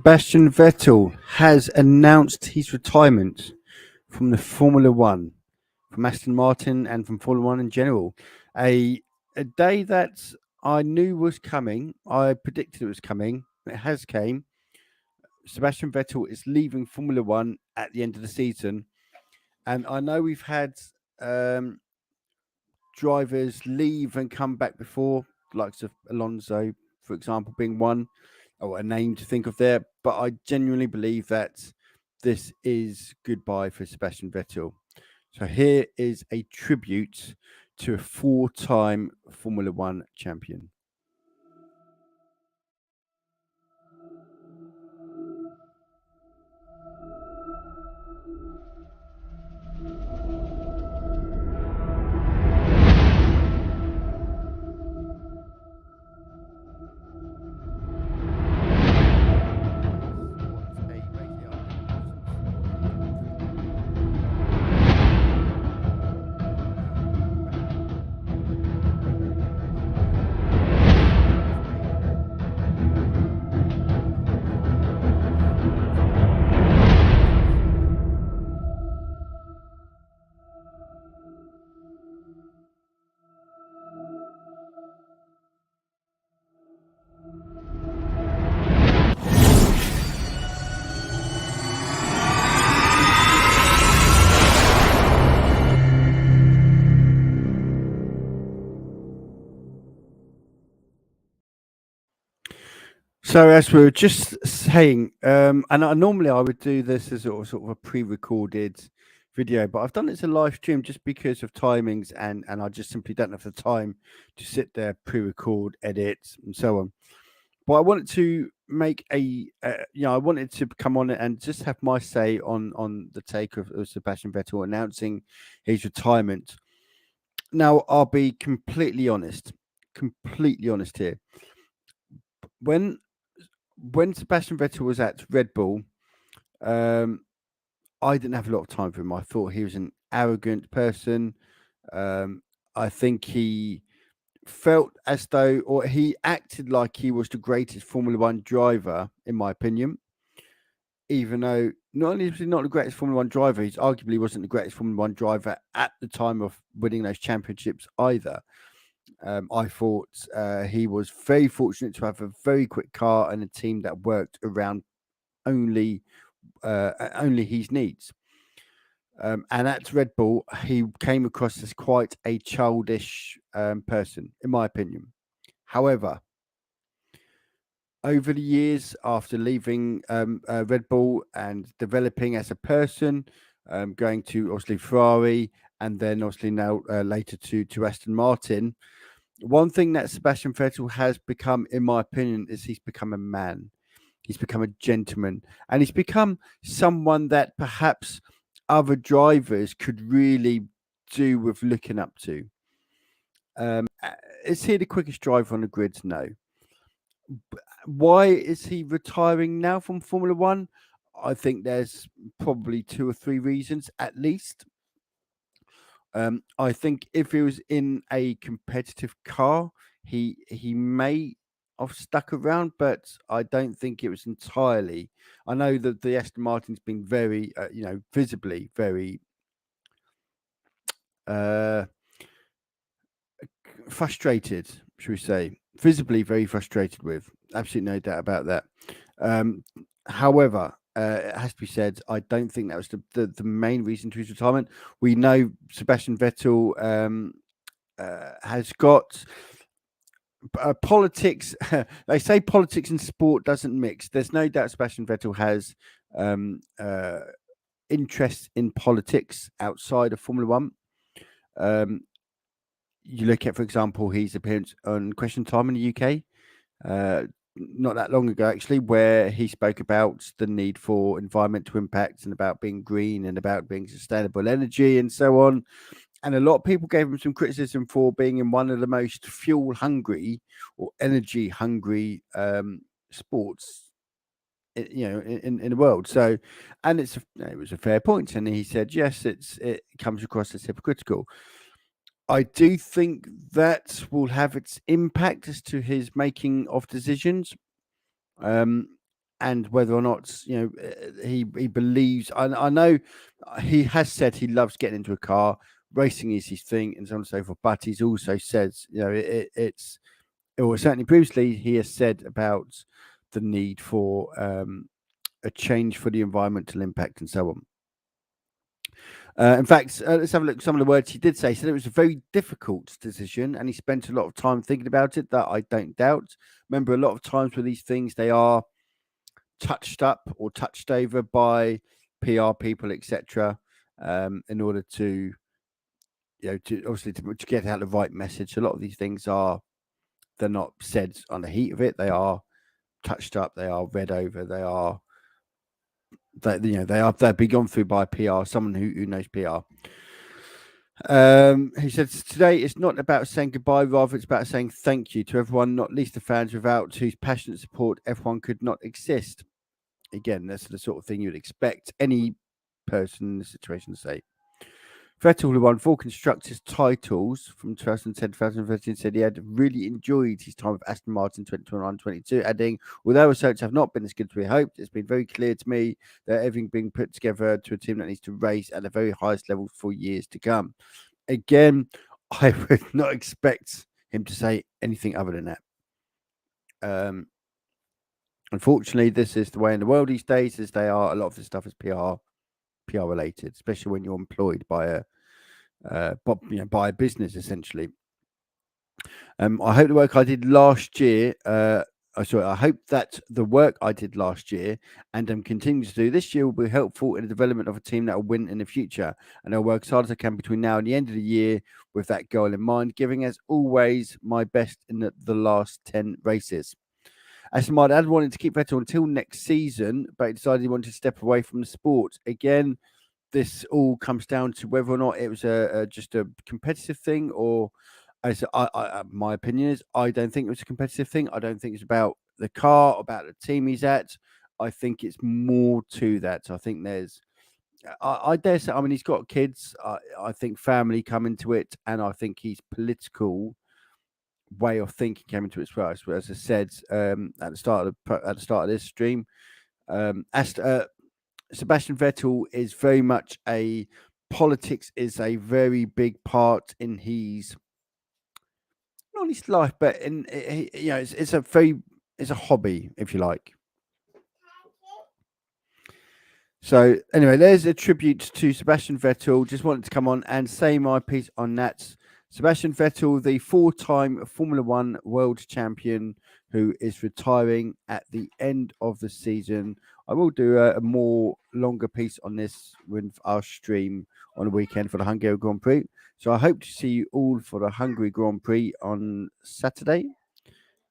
Sebastian Vettel has announced his retirement from the Formula One, from Aston Martin, and from Formula One in general. A a day that I knew was coming. I predicted it was coming. It has came. Sebastian Vettel is leaving Formula One at the end of the season, and I know we've had um, drivers leave and come back before, likes of Alonso, for example, being one, or a name to think of there. But I genuinely believe that this is goodbye for Sebastian Vettel. So here is a tribute to a four-time Formula One champion. So as we were just saying, normally I would do this as sort of a pre-recorded video, but I've done it as a live stream just because of timings, and I just simply don't have the time to sit there, pre-record, edit, and so on. But I wanted to make I wanted to come on and just have my say on the take of Sebastian Vettel announcing his retirement. Now I'll be completely honest here. When Sebastian Vettel was at Red Bull, I didn't have a lot of time for him. I thought he was an arrogant person. I think he felt as though, or he acted like he was the greatest Formula One driver, in my opinion. Even though not only was he not the greatest Formula One driver, he arguably wasn't the greatest Formula One driver at the time of winning those championships either. I thought he was very fortunate to have a very quick car and a team that worked around only his needs. And at Red Bull, he came across as quite a childish person, in my opinion. However, over the years, after leaving Red Bull and developing as a person, going to obviously Ferrari, and then obviously now later to Aston Martin, one thing that Sebastian Vettel has become, in my opinion, is he's become a man. He's become a gentleman, and he's become someone that perhaps other drivers could really do with looking up to. Is he the quickest driver on the grid? No. Why is he retiring now from Formula One? I think there's probably two or three reasons at least. I think if he was in a competitive car, he may have stuck around, but I don't think it was entirely. I know that the Aston Martin's been very, visibly very frustrated, should we say, visibly very frustrated with. Absolutely no doubt about that. However, it has to be said, I don't think that was the main reason to his retirement. We know Sebastian Vettel has got politics. They say politics and sport doesn't mix. There's no doubt Sebastian Vettel has interests in politics outside of Formula One. You look at, for example, his appearance on Question Time in the UK, not that long ago, actually, where he spoke about the need for environmental impact and about being green and about being sustainable energy and so on. And a lot of people gave him some criticism for being in one of the most fuel hungry or energy hungry sports, in the world. So, and it was a fair point, and he said yes, it comes across as hypocritical. I do think that will have its impact as to his making of decisions. and whether or not he believes. I know he has said he loves getting into a car. Racing is his thing, and so on and so forth. But he's also says, it's or certainly previously he has said about the need for a change for the environmental impact and so on. In fact, let's have a look at some of the words he did say. He said it was a very difficult decision, and he spent a lot of time thinking about it. That I don't doubt. Remember, a lot of times with these things, they are touched up or touched over by PR people, etc., in order to, to obviously to get out the right message. A lot of these things they're not said on the heat of it. They are touched up. They are read over. They're being gone through by PR, someone who knows PR. He says today it's not about saying goodbye, rather it's about saying thank you to everyone, not least the fans, without whose passionate support F1 could not exist. Again, that's the sort of thing you'd expect any person in this situation to say. Vettel, who won 4 constructors' titles from 2010 to 2013, said he had really enjoyed his time with Aston Martin 2021-22, adding, although results have not been as good as we hoped, it's been very clear to me that everything being put together to a team that needs to race at the very highest level for years to come. Again, I would not expect him to say anything other than that. Unfortunately, this is the way in the world these days, as a lot of this stuff is PR related, especially when you're employed by a business essentially. I hope the work I did last year. I hope that the work I did last year and continue to do this year will be helpful in the development of a team that will win in the future. And I'll work as hard as I can between now and the end of the year with that goal in mind, giving as always my best in the last 10 races. Aston Martin had wanted to keep Vettel until next season, but he decided he wanted to step away from the sport. Again, this all comes down to whether or not it was just a competitive thing, or as my opinion is, I don't think it was a competitive thing. I don't think it's about the car, about the team he's at. I think it's more to that. I think there's, I dare say, I mean, he's got kids. I think family come into it, and I think his political way of thinking came into it as well. As I said at the start of this stream, Sebastian Vettel is very much politics is a very big part in his, not his life, but in it's a hobby, if you like. So anyway, there's a tribute to Sebastian Vettel. Just wanted to come on and say my piece on that. Sebastian Vettel, the 4-time Formula One world champion, who is retiring at the end of the season. I will do a more longer piece on this with our stream on the weekend for the Hungary Grand Prix. So I hope to see you all for the Hungary Grand Prix on Saturday.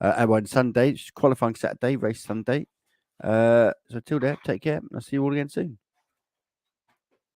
On Sunday, it's qualifying Saturday, race Sunday. So till then, take care. I'll see you all again soon.